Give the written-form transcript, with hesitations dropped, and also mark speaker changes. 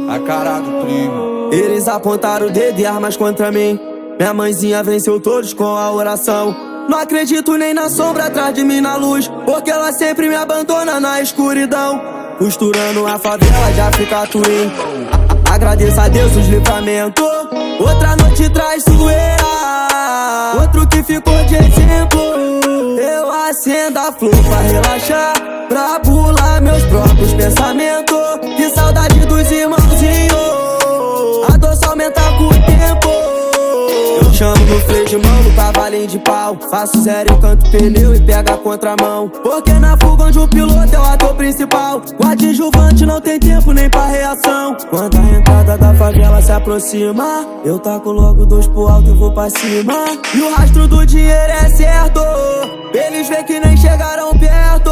Speaker 1: A cara do primo.
Speaker 2: Eles apontaram o dedo e armas contra mim. Minha mãezinha venceu todos com a oração. Não acredito nem na sombra atrás de mim na luz, porque ela sempre me abandona na escuridão. Costurando a favela de África Twin. Agradeço a Deus os livramentos. Outra noite traz zoeira, outro que ficou de exemplo. Eu acendo a flor pra relaxar, pra pular meus próprios pensamentos. Que saudade dos irmãozinhos, a dor só aumenta com o tempo. Eu chamo no freio de mão, no cavalinho de pau. Faço zero, eu canto pneu e pega a contramão. Porque na fuga onde o piloto é o ator principal, o adjuvante não tem tempo nem pra reação. Quando a entrada da favela se aproxima, eu taco logo 2 pro alto e vou pra cima. E o rastro do dinheiro é certo, eles veem que nem chegaram perto.